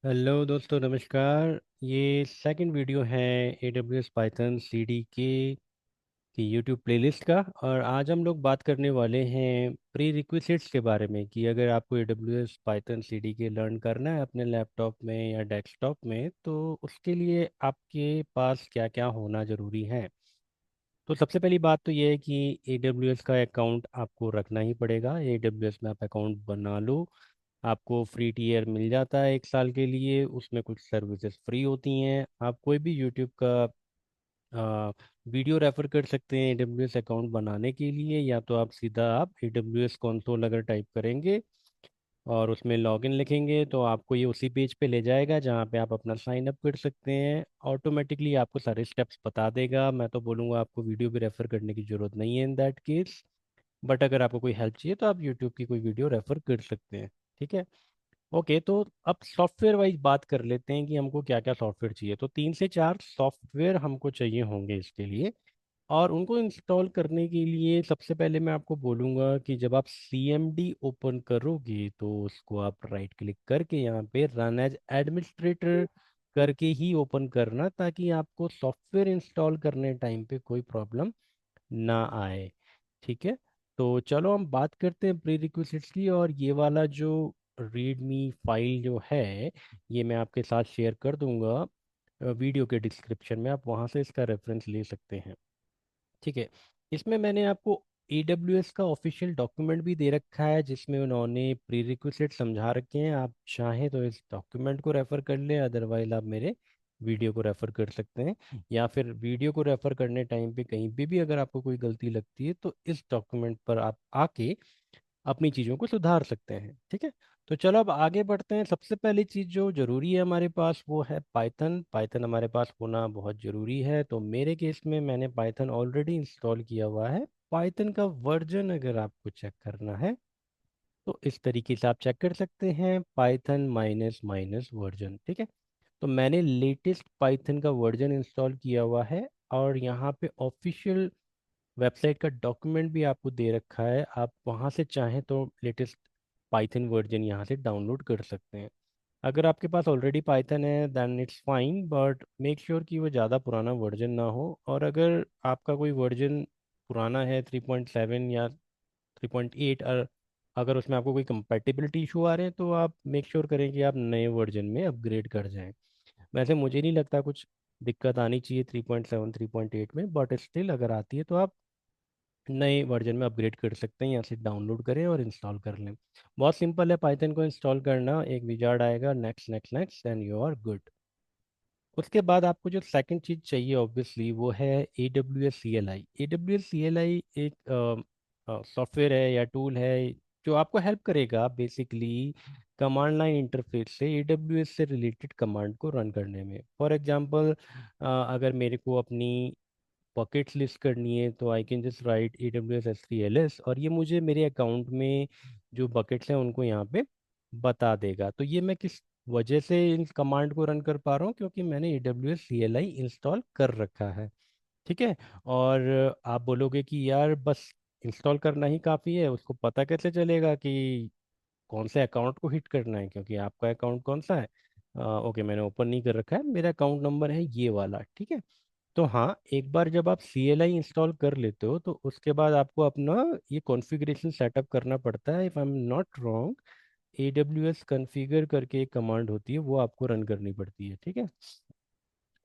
Hello दोस्तों, नमस्कार। ये सेकंड वीडियो है A W S Python C D K की यूट्यूब प्लेलिस्ट का। और आज हम लोग बात करने वाले हैं प्री रिक्विजिट्स के बारे में कि अगर आपको A W S Python C D K learn करना है अपने लैपटॉप में या डेस्कटॉप में, तो उसके लिए आपके पास क्या क्या होना ज़रूरी है। तो सबसे पहली बात तो ये है कि ए डब्ल्यू एस का अकाउंट आपको रखना ही पड़ेगा। ए डब्ल्यू एस में आप अकाउंट बना लो। आपको फ्री टीयर मिल जाता है 1 साल के लिए। उसमें कुछ सर्विसेज फ्री होती हैं। आप कोई भी यूट्यूब का वीडियो रेफर कर सकते हैं ए डब्ल्यू एस अकाउंट बनाने के लिए, या तो आप सीधा आप ए डब्ल्यू एस कंसोल अगर टाइप करेंगे और उसमें लॉगिन लिखेंगे तो आपको ये उसी पेज पे ले जाएगा जहाँ पे आप अपना साइन अप कर सकते हैं। ऑटोमेटिकली आपको सारे स्टेप्स बता देगा। मैं तो बोलूँगा आपको वीडियो भी रेफर करने की ज़रूरत नहीं है इन दैट केस। बट अगर आपको कोई हेल्प चाहिए तो आप यूट्यूब की कोई वीडियो रेफर कर सकते हैं। ठीक है। ओके, तो अब सॉफ्टवेयर वाइज बात कर लेते हैं कि हमको क्या क्या सॉफ्टवेयर चाहिए। तो 3 से 4 सॉफ्टवेयर हमको चाहिए होंगे इसके लिए। और उनको इंस्टॉल करने के लिए सबसे पहले मैं आपको बोलूँगा कि जब आप CMD ओपन करोगे तो उसको आप राइट क्लिक करके यहाँ पे रन एज एडमिनिस्ट्रेटर करके ही ओपन करना, ताकि आपको सॉफ्टवेयर इंस्टॉल करने टाइम पे कोई प्रॉब्लम ना आए। ठीक है। तो चलो हम बात करते हैं प्री रिक्विजिट्स की। और ये वाला जो रीडमी फाइल जो है, ये मैं आपके साथ शेयर कर दूंगा वीडियो के डिस्क्रिप्शन में। आप वहाँ से इसका रेफरेंस ले सकते हैं। ठीक है। इसमें मैंने आपको AWS का ऑफिशियल डॉक्यूमेंट भी दे रखा है जिसमें उन्होंने प्री रिक्विजिट समझा रखे हैं। आप चाहें तो इस डॉक्यूमेंट को रेफर कर लें, अदरवाइज आप मेरे वीडियो को रेफर कर सकते हैं। या फिर वीडियो को रेफर करने टाइम पे कहीं भी अगर आपको कोई गलती लगती है तो इस डॉक्यूमेंट पर आप आके अपनी चीज़ों को सुधार सकते हैं। ठीक है। तो चलो अब आगे बढ़ते हैं। सबसे पहली चीज़ जो ज़रूरी है हमारे पास वो है पाइथन। पाइथन हमारे पास होना बहुत ज़रूरी है। तो मेरे केस में मैंने पाइथन ऑलरेडी इंस्टॉल किया हुआ है। पाइथन का वर्जन अगर आपको चेक करना है तो इस तरीके से आप चेक कर सकते हैं, पाइथन माइनस माइनस वर्जन। ठीक है। तो मैंने लेटेस्ट पाइथन का वर्जन इंस्टॉल किया हुआ है। और यहाँ पे ऑफिशियल वेबसाइट का डॉक्यूमेंट भी आपको दे रखा है। आप वहाँ से चाहें तो लेटेस्ट पाइथन वर्जन यहाँ से डाउनलोड कर सकते हैं। अगर आपके पास ऑलरेडी पाइथन है then it's fine, but make sure कि वो ज़्यादा पुराना वर्जन ना हो। और अगर आपका कोई वर्जन पुराना है 3.7 या 3.8, और अगर उसमें आपको कोई कंपैटिबिलिटी इशू आ रहे हैं तो आप मेक श्योर करें कि आप नए वर्जन में अपग्रेड कर जाएं। वैसे मुझे नहीं लगता कुछ दिक्कत आनी चाहिए 3.7 3.8 में, बट स्टिल अगर आती है तो आप नए वर्जन में अपग्रेड कर सकते हैं। यहाँ से डाउनलोड करें और इंस्टॉल कर लें। बहुत सिंपल है पाइथन को इंस्टॉल करना। एक विजार्ड आएगा, next next next, and you are good. उसके बाद आपको जो सेकंड चीज़ चाहिए ऑब्वियसली वो है AWS CLI। AWS CLI एक सॉफ्टवेयर है या टूल है जो आपको हेल्प करेगा बेसिकली कमांड लाइन इंटरफेस से AWS से रिलेटेड कमांड को रन करने में। फॉर एग्जांपल, अगर मेरे को अपनी बकेट्स लिस्ट करनी है तो I can just right AWS S3LS, और ये मुझे मेरे अकाउंट में जो बकेट्स हैं उनको यहाँ पे बता देगा। तो ये मैं किस वजह से इन कमांड को रन कर पा रहा हूँ, क्योंकि मैंने AWS CLI इंस्टॉल कर रखा है। ठीक है। और आप बोलोगे कि यार बस इंस्टॉल करना ही काफ़ी है, उसको पता कैसे चलेगा कि कौन से अकाउंट को हिट करना है, क्योंकि आपका अकाउंट कौन सा है। ओके, मैंने ओपन नहीं कर रखा है, मेरा अकाउंट नंबर है ये वाला। ठीक है। तो हाँ, एक बार जब आप CLI इंस्टॉल कर लेते हो तो उसके बाद आपको अपना ये कॉन्फ़िगरेशन सेटअप करना पड़ता है। If I am not wrong, AWS configure करके एक कमांड होती है, वो आपको रन करनी पड़ती है। ठीक है।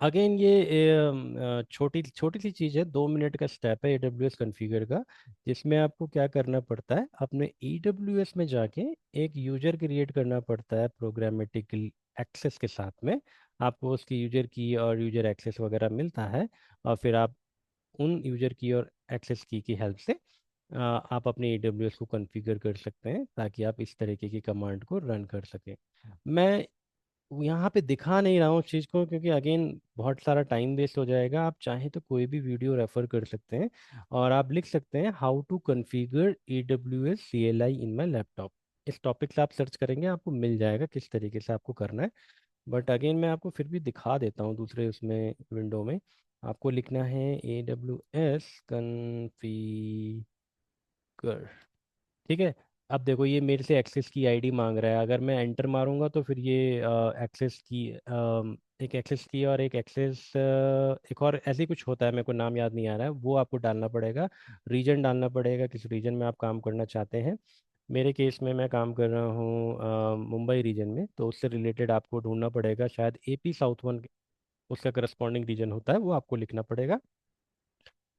अगेन ये छोटी छोटी सी चीज़ है, 2 मिनट का स्टेप है AWS कॉन्फ़िगर का, जिसमें आपको क्या करना पड़ता है, अपने AWS में जाके एक यूजर क्रिएट करना पड़ता है प्रोग्रामेटिकल एक्सेस के साथ में। आपको उसकी यूजर की और यूजर एक्सेस वगैरह मिलता है। और फिर आप उन यूजर की और एक्सेस की हेल्प से आप अपने AWS को कॉन्फ़िगर कर सकते हैं, ताकि आप इस तरीके की कमांड को रन कर सकें। मैं यहाँ पे दिखा नहीं रहा हूँ उस चीज़ को, क्योंकि अगेन बहुत सारा टाइम वेस्ट हो जाएगा। आप चाहें तो कोई भी वीडियो रेफर कर सकते हैं और आप लिख सकते हैं how to configure AWS CLI in my laptop. इस टॉपिक से आप सर्च करेंगे, आपको मिल जाएगा किस तरीके से आपको करना है। बट अगेन मैं आपको फिर भी दिखा देता हूँ दूसरे उसमें विंडो में। आपको लिखना है AWS कॉन्फ़िगर। ठीक है। अब देखो ये मेरे से एक्सेस की आईडी मांग रहा है, अगर मैं एंटर मारूंगा तो फिर ये एक्सेस की एक एक्सेस की और एक एक्सेस एक और ऐसे ही कुछ होता है, मेरे को नाम याद नहीं आ रहा है, वो आपको डालना पड़ेगा। रीजन डालना पड़ेगा, किस रीजन में आप काम करना चाहते हैं। मेरे केस में मैं काम कर रहा हूँ मुंबई रीजन में, तो उससे रिलेटेड आपको ढूंढना पड़ेगा, शायद एपी साउथ वन उसका करस्पॉन्डिंग रीजन होता है, वो आपको लिखना पड़ेगा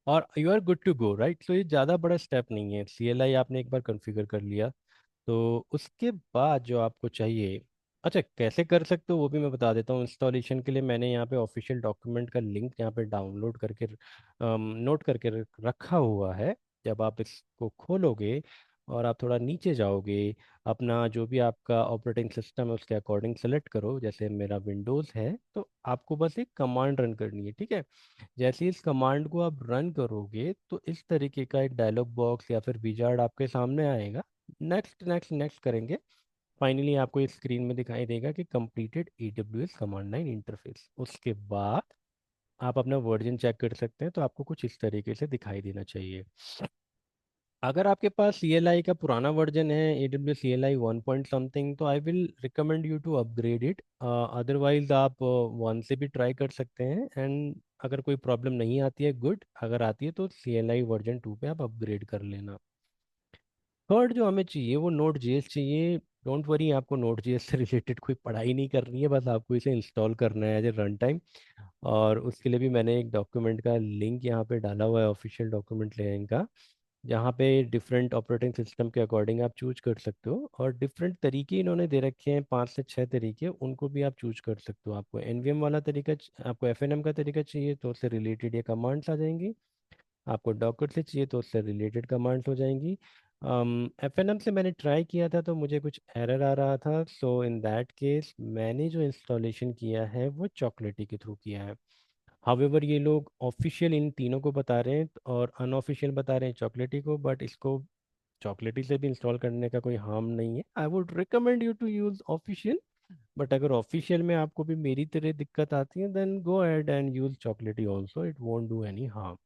और you are good to go, right. तो ये ज़्यादा बड़ा स्टेप नहीं है, सीएलआई आपने एक बार कॉन्फ़िगर कर लिया तो उसके बाद जो आपको चाहिए। अच्छा, कैसे कर सकते हो वो भी मैं बता देता हूँ। इंस्टॉलेशन के लिए मैंने यहाँ पे ऑफिशियल डॉक्यूमेंट का लिंक यहाँ पे डाउनलोड करके नोट करके रखा हुआ है। जब आप इसको खोलोगे और आप थोड़ा नीचे जाओगे, अपना जो भी आपका ऑपरेटिंग सिस्टम है उसके अकॉर्डिंग सेलेक्ट करो, जैसे मेरा विंडोज़ है तो आपको बस एक कमांड रन करनी है, ठीक है। जैसे ही इस कमांड को आप रन करोगे तो इस तरीके का एक डायलॉग बॉक्स या फिर विजार्ड आपके सामने आएगा। नेक्स्ट नेक्स्ट नेक्स्ट करेंगे, फाइनली आपको इस स्क्रीन में दिखाई देगा कि completed AWS command line interface. उसके बाद आप अपना वर्जन चेक कर सकते हैं, तो आपको कुछ इस तरीके से दिखाई देना चाहिए। अगर आपके पास CLI का पुराना वर्जन है, AWS CLI 1 पॉइंट समथिंग, तो I will recommend you to upgrade it. Otherwise आप वन से भी ट्राई कर सकते हैं, एंड अगर कोई प्रॉब्लम नहीं आती है गुड, अगर आती है तो CLI वर्जन 2 पे आप अपग्रेड कर लेना। थर्ड जो हमें चाहिए वो नोड जेएस चाहिए। डोंट वरी, आपको नोड जेएस से रिलेटेड कोई पढ़ाई नहीं करनी है, बस आपको इसे इंस्टॉल करना है एज ए रन टाइम। और उसके लिए भी मैंने एक डॉक्यूमेंट का लिंक यहाँ पे डाला हुआ है, ऑफिशियल डॉक्यूमेंट है इनका, जहाँ पे डिफरेंट ऑपरेटिंग सिस्टम के अकॉर्डिंग आप चूज कर सकते हो, और डिफरेंट तरीके इन्होंने दे रखे हैं, 5 से 6 तरीके, उनको भी आप चूज कर सकते हो। आपको एनवीएम वाला तरीका आपको एफएनएम का तरीका चाहिए तो उससे रिलेटेड ये कमांड्स आ जाएंगी। आपको डॉकर से चाहिए तो उससे रिलेटेड कमांड्स हो जाएंगी। एफएनएम से मैंने ट्राई किया था तो मुझे कुछ एरर आ रहा था, सो इन दैट केस मैंने जो इंस्टॉलेशन किया है वो चॉकलेटी के थ्रू किया है। हावेवर ये लोग ऑफिशियल इन तीनों को बता रहे हैं और अनऑफिशियल बता रहे हैं चॉकलेटी को, बट इसको चॉकलेटी से भी इंस्टॉल करने का कोई हार्म नहीं है। I would recommend you to use official, but अगर ऑफिशियल में आपको भी मेरी तरह दिक्कत आती है then go ahead and use Chocolatey also, it won't do any harm.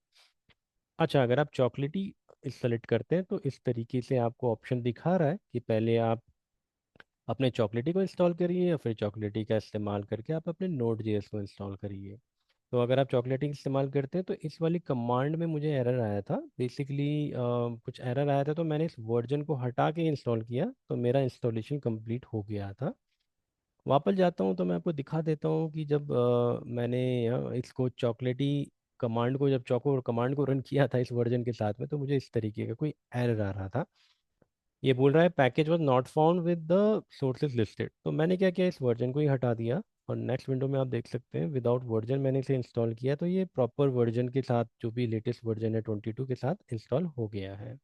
अच्छा, अगर आप चॉकलेटी सेलेक्ट करते हैं तो इस तरीके से आपको ऑप्शन दिखा रहा है कि पहले आप अपने चॉकलेटी को इंस्टॉल करिए या फिर चॉकलेटी का इस्तेमाल करके आप अपने नोड जेएस को इंस्टॉल करिए। तो अगर आप चॉकलेटी इस्तेमाल करते हैं तो इस वाली कमांड में मुझे एरर आया था बेसिकली, कुछ एरर आया था तो मैंने इस वर्जन को हटा के इंस्टॉल किया तो मेरा इंस्टॉलेशन कंप्लीट हो गया था। वापस जाता हूँ तो मैं आपको दिखा देता हूँ कि जब मैंने इसको चॉकलेटी कमांड को जब चौको कमांड को रन किया था इस वर्जन के साथ में, तो मुझे इस तरीके का कोई एरर आ रहा था। ये बोल रहा है package was not found with the sources listed, तो मैंने क्या किया, इस वर्जन को ही हटा दिया। और नेक्स्ट विंडो में आप देख सकते हैं विदाउट वर्जन मैंने इसे इंस्टॉल किया, तो ये प्रॉपर वर्जन के साथ जो भी लेटेस्ट वर्जन है 22 के साथ इंस्टॉल हो गया है।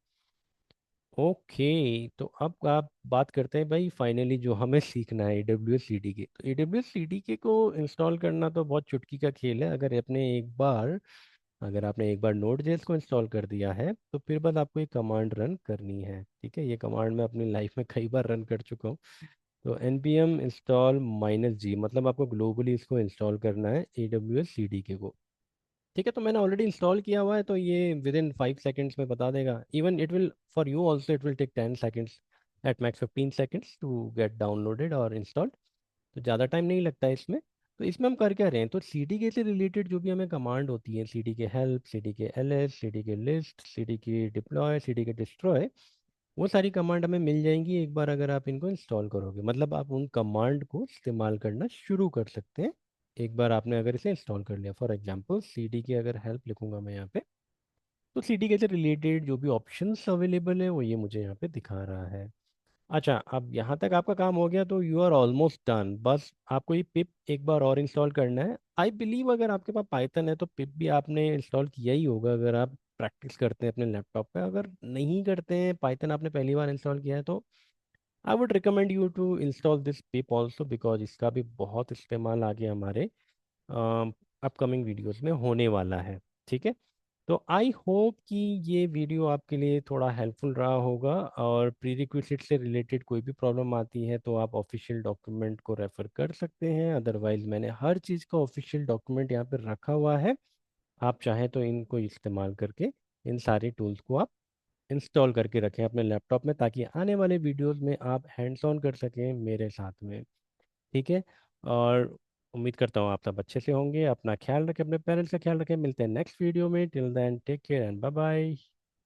ओके, तो अब आप बात करते हैं भाई फाइनली जो हमें सीखना है AWS CDK। तो AWS CDK को इंस्टॉल करना तो बहुत चुटकी का खेल है। अगर आपने एक बार नोड जेएस को इंस्टॉल कर दिया है तो फिर बस आपको ये कमांड रन करनी है, ठीक है। ये कमांड मैं अपनी लाइफ में कई बार रन कर चुका हूँ। तो npm इंस्टॉल -g, मतलब आपको ग्लोबली इसको इंस्टॉल करना है AWS CDK को, ठीक है। तो मैंने ऑलरेडी इंस्टॉल किया हुआ है तो ये विद इन 5 सेकेंड्स में बता देगा। Even it will for you also it will take 10 seconds, at max 15 seconds to get downloaded और इंस्टॉल्ड। तो ज़्यादा टाइम नहीं लगता है इसमें। तो इसमें हम कर क्या रहे हैं, तो CDK से रिलेटेड जो भी हमें कमांड होती है, CDK help, CDK ls, CDK list, CDK deploy, CDK destroy, वो सारी कमांड हमें मिल जाएंगी एक बार अगर आप इनको इंस्टॉल करोगे, मतलब आप उन कमांड को इस्तेमाल करना शुरू कर सकते हैं एक बार आपने अगर इसे इंस्टॉल कर लिया। फॉर एग्जांपल CDK अगर हेल्प लिखूंगा मैं यहाँ पे, तो CDK से रिलेटेड जो भी ऑप्शंस अवेलेबल है वो ये मुझे यहाँ पे दिखा रहा है। अच्छा, अब यहाँ तक आपका काम हो गया तो यू आर ऑलमोस्ट डन। बस आपको ये पिप एक बार और इंस्टॉल करना है। आई बिलीव अगर आपके पास पाइथन है तो पिप भी आपने इंस्टॉल किया ही होगा अगर आप प्रैक्टिस करते हैं अपने लैपटॉप पे। अगर नहीं करते हैं, पाइथन आपने पहली बार इंस्टॉल किया है, तो I would recommend you to install this pip also, because इसका भी बहुत इस्तेमाल आगे हमारे अपकमिंग वीडियोस में होने वाला है, ठीक है। तो आई होप कि ये वीडियो आपके लिए थोड़ा हेल्पफुल रहा होगा, और प्री रिक्विजिट से रिलेटेड कोई भी प्रॉब्लम आती है तो आप ऑफिशियल डॉक्यूमेंट को रेफर कर सकते हैं। अदरवाइज मैंने हर चीज़ का ऑफिशियल डॉक्यूमेंट यहाँ पर रखा हुआ है, आप चाहें तो इनको इस्तेमाल करके इन सारे टूल्स को आप इंस्टॉल करके रखें अपने लैपटॉप में, ताकि आने वाले वीडियोस में आप हैंड्स ऑन कर सकें मेरे साथ में। ठीक है। और उम्मीद करता हूँ आप सब अच्छे से होंगे। अपना ख्याल रखें, अपने पेरेंट्स का ख्याल रखें। मिलते हैं नेक्स्ट वीडियो में। Till then take care and bye bye.